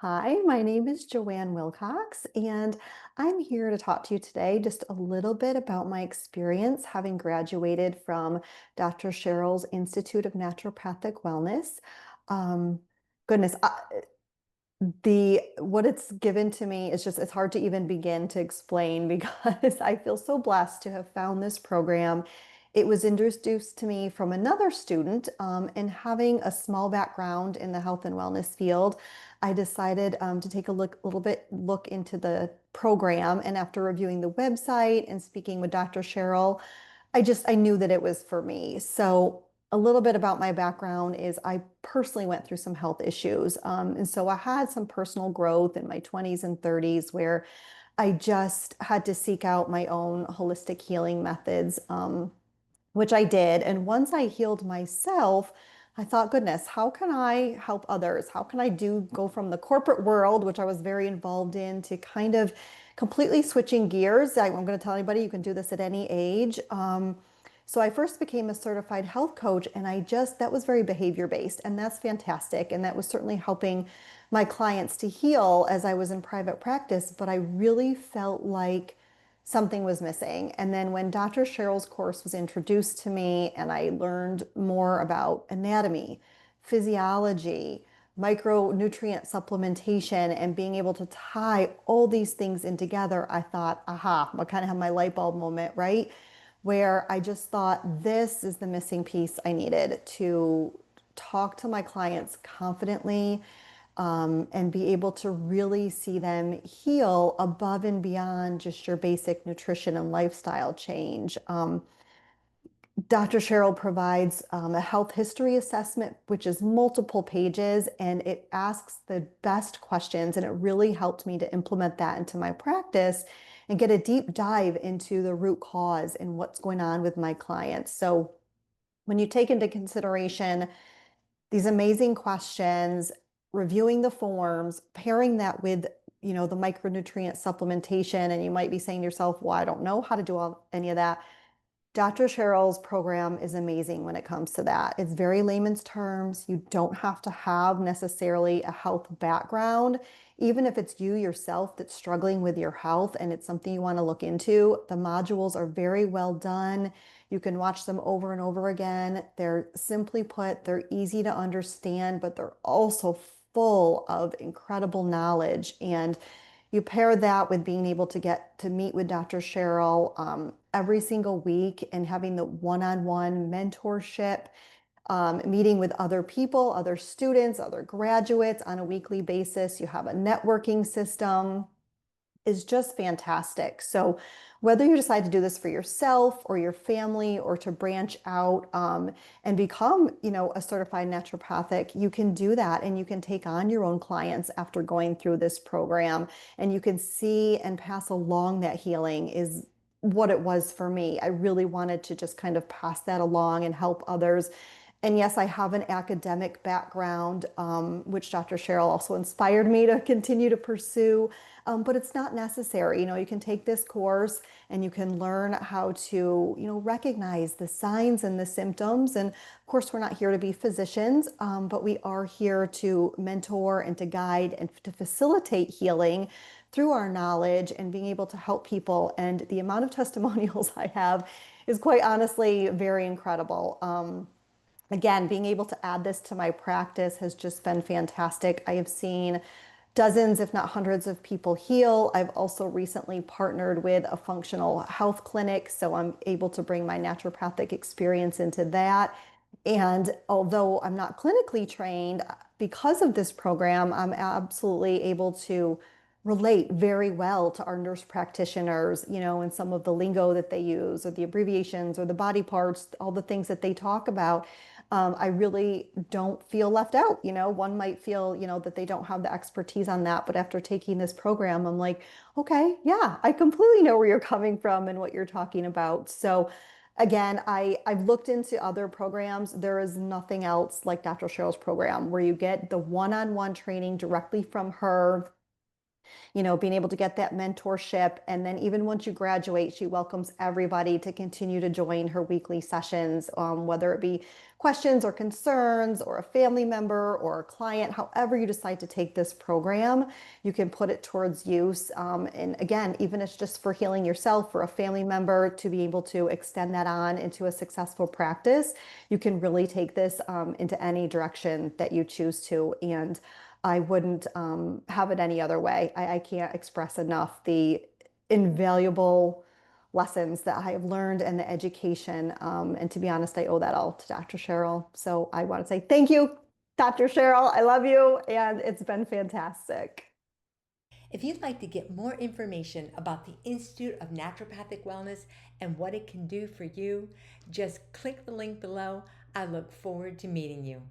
Hi, my name is Joanne Wilcox, and I'm here to talk to you today just a little bit about my experience having graduated from Dr. Sheryl's Institute of Naturopathic Wellness. Um, goodness, the what it's given to me is just it's hard to even begin to explain because I feel so blessed to have found this program. It was introduced to me from another student, and having a small background in the health and wellness field, I decided to take a look into the program. And after reviewing the website and speaking with Dr. Sheryl, I knew that it was for me. So a little bit about my background is I personally went through some health issues. And so I had some personal growth in my 20s and 30s where I just had to seek out my own holistic healing methods, which I did. And once I healed myself, I thought, goodness, how can I help others? How can I go from the corporate world, which I was very involved in, to kind of completely switching gears? I'm going to tell anybody you can do this at any age. So I first became a certified health coach, and that was very behavior based, and that's fantastic. And that was certainly helping my clients to heal as I was in private practice. But I really felt like something was missing. And then when Dr. Sheryl's course was introduced to me and I learned more about anatomy, physiology, micronutrient supplementation, and being able to tie all these things in together, I thought, aha, I kind of had my light bulb moment, right? Where I just thought this is the missing piece I needed to talk to my clients confidently, and be able to really see them heal above and beyond just your basic nutrition and lifestyle change. Dr. Sheryl provides a health history assessment, which is multiple pages, and it asks the best questions. And it really helped me to implement that into my practice and get a deep dive into the root cause and what's going on with my clients. So when you take into consideration these amazing questions, reviewing the forms, pairing that with the micronutrient supplementation, and you might be saying to yourself, well, I don't know how to do any of that. Dr. Sheryl's program is amazing when it comes to that. It's very layman's terms. You don't have to have necessarily a health background. Even if it's you yourself that's struggling with your health and it's something you want to look into, the modules are very well done. You can watch them over and over again. They're simply put, they're easy to understand, but they're also full of incredible knowledge. And you pair that with being able to get to meet with Dr. Sheryl every single week and having the one-on-one mentorship, meeting with other people, other students, other graduates on a weekly basis. You have a networking system is just fantastic. So whether you decide to do this for yourself or your family or to branch out, and become, a certified naturopathic, you can do that and you can take on your own clients after going through this program and you can see and pass along that healing is what it was for me. I really wanted to just kind of pass that along and help others. And yes, I have an academic background, which Dr. Sheryl also inspired me to continue to pursue, but it's not necessary. You can take this course and you can learn how to, recognize the signs and the symptoms. And of course, we're not here to be physicians, but we are here to mentor and to guide and to facilitate healing through our knowledge and being able to help people. And the amount of testimonials I have is quite honestly very incredible. Again, being able to add this to my practice has just been fantastic. I have seen dozens, if not hundreds of people heal. I've also recently partnered with a functional health clinic, so I'm able to bring my naturopathic experience into that. And although I'm not clinically trained, because of this program, I'm absolutely able to relate very well to our nurse practitioners, and some of the lingo that they use, or the abbreviations, or the body parts, all the things that they talk about. I really don't feel left out. One might feel, that they don't have the expertise on that, but after taking this program, I'm like, okay, yeah, I completely know where you're coming from and what you're talking about. So again, I've looked into other programs. There is nothing else like Dr. Sheryl's program where you get the one-on-one training directly from her. being able to get that mentorship. And then even once you graduate, she welcomes everybody to continue to join her weekly sessions, whether it be questions or concerns or a family member or a client, however you decide to take this program, you can put it towards use. And again, even if it's just for healing yourself or a family member to be able to extend that on into a successful practice, you can really take this into any direction that you choose to. And I wouldn't have it any other way. I can't express enough the invaluable lessons that I have learned and the education. And to be honest, I owe that all to Dr. Sheryl. So I want to say thank you, Dr. Sheryl. I love you, and it's been fantastic. If you'd like to get more information about the Institute of Naturopathic Wellness and what it can do for you, just click the link below. I look forward to meeting you.